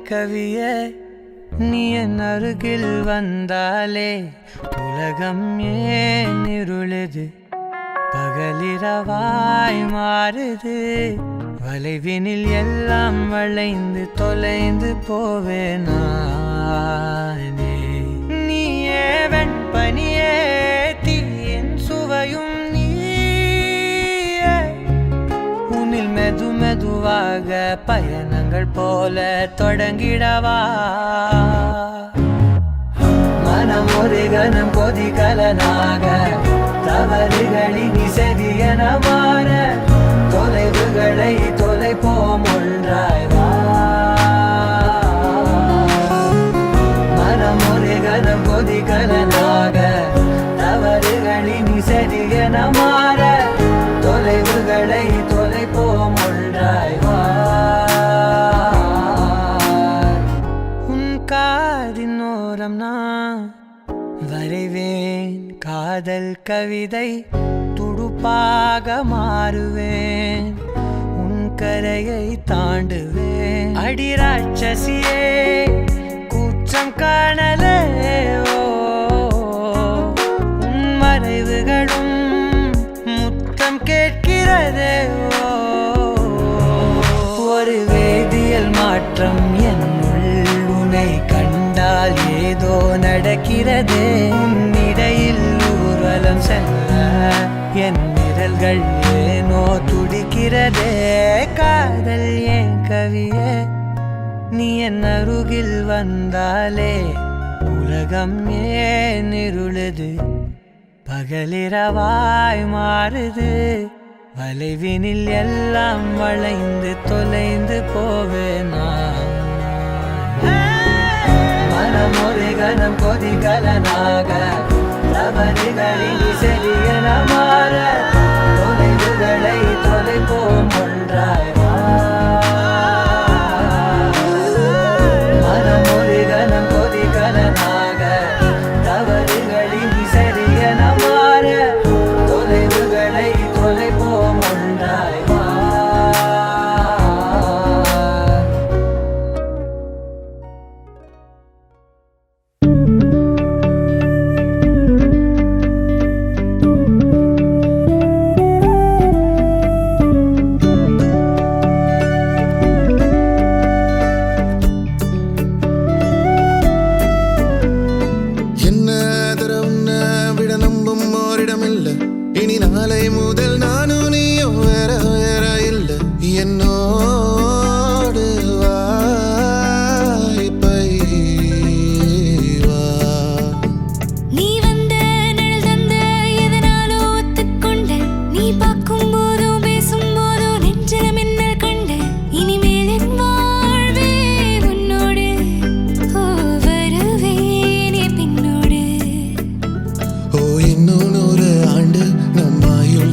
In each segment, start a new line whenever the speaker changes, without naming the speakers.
கவியே நீ என் அருகில் வந்தாலே உலகம் ஏன் இருளுது பகலிரவாய் மாறுது வளைவினில் எல்லாம் வளைந்து தொலைந்து போவேனானே நீயே வெண்பனியே தீயின் சுவையும் நீயே உன்னில் மெது மெதுவாக பயணங்கள் போல தொடங்கிடவா மனம் ஒரு கணம் கொதிகலனாக தவறுகளின் இசையன மாற தொலைவுகளை தொலைப்போம் ஒன்றாய் வா மனம் ஒரு கணம் கொதிகலனாக தவறுகளின் இசையன மாற தொலைவுகளை தொலைப்போம் ஒன்றாய் வா உன் காதின் ஓரம் நான் வரைவேன் காதல் கவிதை துடுப்பாக மாறுவேன் உன் கரையை தாண்டுவேன் அடி ராட்சசியே கூச்சம் காணலே உன் மறைவுகளும் முத்தம் கேட்கிறதே ஒரு வேதியியல் மாற்றம் என்னுள் உன்னை கண்டால் ஏதோ நடக்கிறதே இடையில் ஊர்வலம் செல்ல என் விரல்கள் ஏனோ துடிக்கிறதே காதல் ஏன் கவியே நீ என் அருகில் வந்தாலே உலகம் ஏன் இருளுது பகலிரவாய் மாறுது வளைவினில் எல்லாம் வளைந்து தொலைந்து போவேனா மனம் ஒரு கணம் கொதிகலனாக தவறுகளின் இசையன மாற தொலைவுகளை தொலைப்போம் ஒன்றாய் வா மனம் ஒரு கணம் கொதிகலனாக தவறுகளின் இசையன மாற தொலைவுகளை தொலைப்போம் ஒன்றாய் வா
இனி நாளை முதல் நானும் நீயோ வேற வேற இல்ல என்னோடு வாய்ப்பை வா
நீ வந்த நிழல் தந்த எதனாலோ ஒத்துக்கொண்ட நீ பார்க்கும் போதோ பேசும் போதோ நெஞ்சில மின்னல் கண்ட இனிமேல் என் வாழ்வே உன்னோடு வருவேனே பின்னோடு
ஓ இன்னும் 100 ஆண்டு நம் ஆயுள்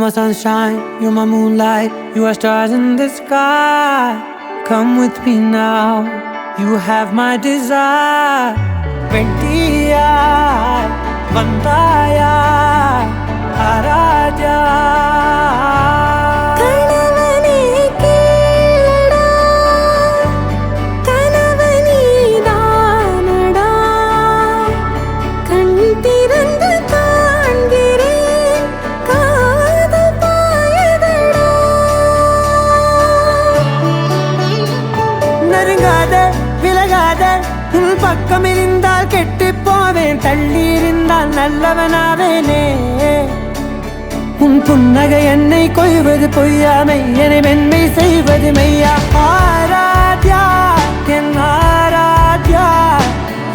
You're my sunshine, you're my moonlight, you are stars in the sky. Come with me now, you have my desire. Ventia, Vandaya, Aradya.
கணவனே கேளடா கணவனே தானடா கண் திறந்து காண்கிறேன் காதல் பாயதடா
நெருங்காத விலகாத உன் பக்கம் இருந்தால் கெட்டு போவேன், தள்ளி இருந்தால் நல்லவனாவேனே. உன் புன்னகை என்னை கொய்வது பொய்யாமை, என்னை மென்மை செய்வது மெய்யா. ஆராத்யா என் ஆராத்யா,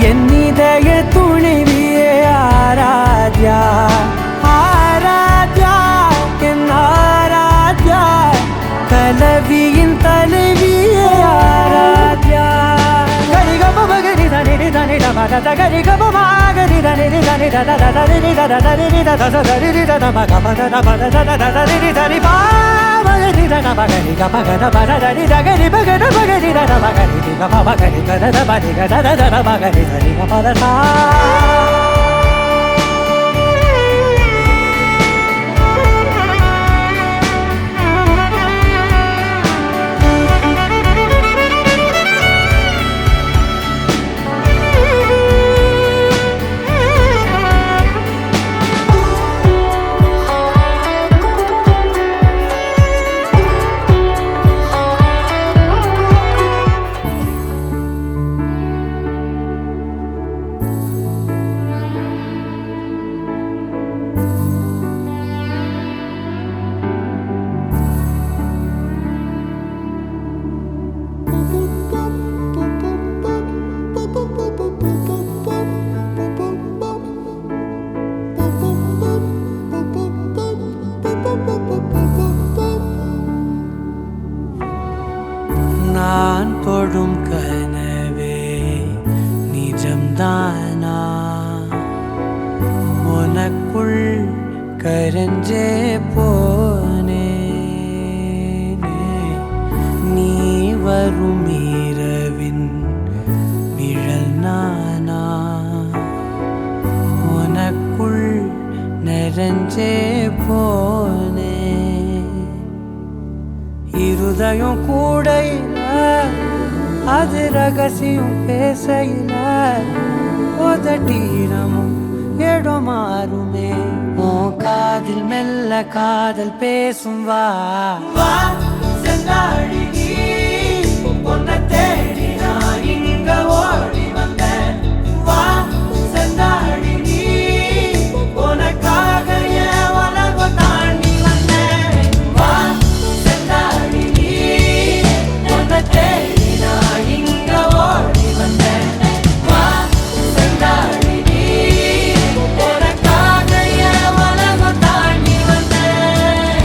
என் இதய துணைவியே ஆராத்யா. ஆராத்யா என் ஆராத்யா, கலவியின் தலைவியே ஆராத்யா. கரிகபமகரி தனிரி தனிட மகத கரிகபமாகரி தனிரி தனிட தனிரி தனிரி தனிரி தமகமத மதரி தனி பாமகரி தனமகரி கமகத மதரி தகரி பகத பகரி தனமகரி கமகரி கத பரி கத தனமகரி தனி கமதா. நான் தொடும் கனவே நிஜம்தானா, உனக்குள் கரஞ்சே போனே. நீ வரும் இரவின் நிழல் நானா, உனக்குள் நிறைஞ்சே போனே. இருதயம் கூடையில அது ரகசியம் பேசையில உதட்டீரமும் இடம் மாறுமே. ஓ காதில் மெல்ல காதல் பேசும் வா வா செந்தாழி நீ, உன்னை தேடி நான் இங்க ஓடி வந்தேன். வா செந்தாழி நீ, உனக்காக என் உலகம் தாண்டி வந்தேன். வா செந்தாழி நீ, உன்னை தேடி நான் இங்க ஓடி வந்தேன். வா செந்தாழி நீ, உனக்காக என் உலகம் தாண்டி வந்தேன்.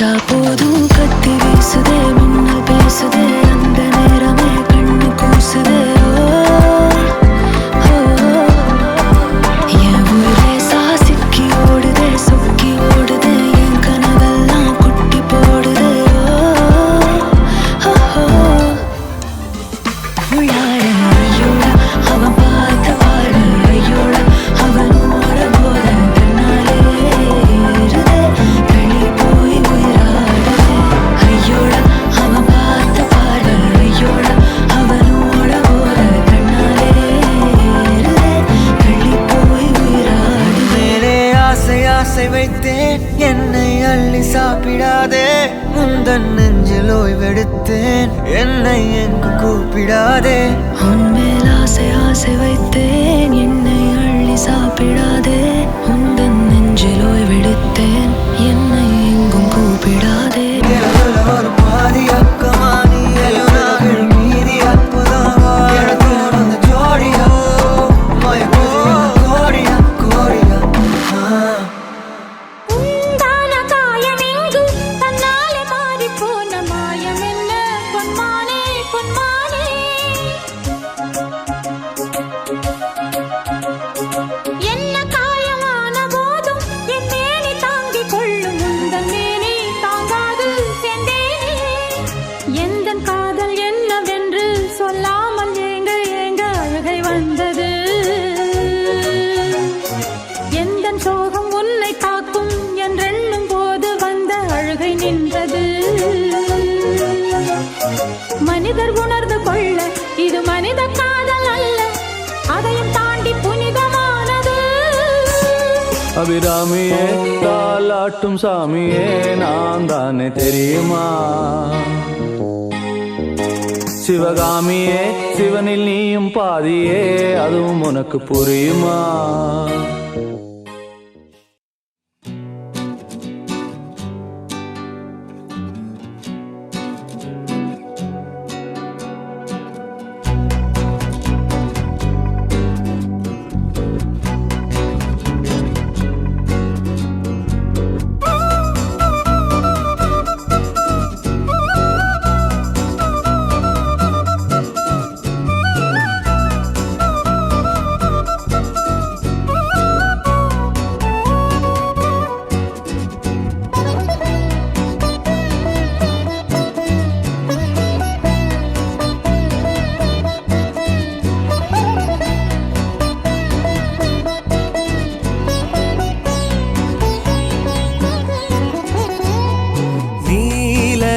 நினைச்சா போதும் கத்தி வீசுதே மின்னல் பேசுதே அந்த நேரமே கண்ணு கூசுதே என் ஊரே சாசிக்கி ஓடுதே சொக்கி ஓடுதே என் கனவெல்லாம் குட்டி போடுதே உள்ளார ஐயோட அவன் பார்த்த பார்வை ஐயோட அவனோட போத கண்ணாலே ஏறுதே தள்ளி போய் உயிராடுதே ஐயோட அவன் பார்த்த பார்வை ஐயோட அவனோட போத கண்ணாலே ஏறுதே தள்ளி போய் உயிராடுதே
மேலே ஆசை ஆசை வைத்தேன் என்னை அள்ளி சாப்பிடாதே முந்தன் நெஞ்சில் ஓய்வெடுத்தேன் என்னை எங்கு கூப்பிடாதே
உன்மேல் ஆசை ஆசை வைத்தேன் என்னை அள்ளி சாப்பிடாதே உந்தன் நெஞ்சில் ஓய்வெடுத்தேன் என்னை எங்கும் கூப்பிடாதே
எனதுல ஒரு பாதி அக்கமா நீ எலுனாகில் மீதி அற்புதமா எனதோடு ஜோடியா கோடியா கோடியா
உண்டான காயமெங்கு தன்னாலே மாறிப் போன மாயம் என்ன பொன்மானே பொன்மானே என்ன காயமான போதும் என் மேனி தாங்கிக் கொள்ளும் உந்தன் மேனி தாங்காது செந்தேனே எந்தன் காதல் என்னவென்று சொல்லாமல் ஏங்க ஏங்க அழுகை வந்தது எந்தன் சோகம் உன்னை தாக்கும் என்றெண்ணும் போது வந்த அழுகை நின்றது மனிதர் உணர்ந்து கொள்ள இது மனித காதல் அல்ல அதையும் தாண்டி புனிதமானது
அபிராமியே தாலாட்டும் சாமியே நான் தானே தெரியுமா சிவகாமியே சிவனில் நீயும் பாதியே அதுவும் உனக்கு புரியுமா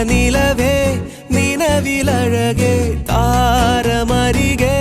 நிலவே நிலவில் அழகே தாரமரிகே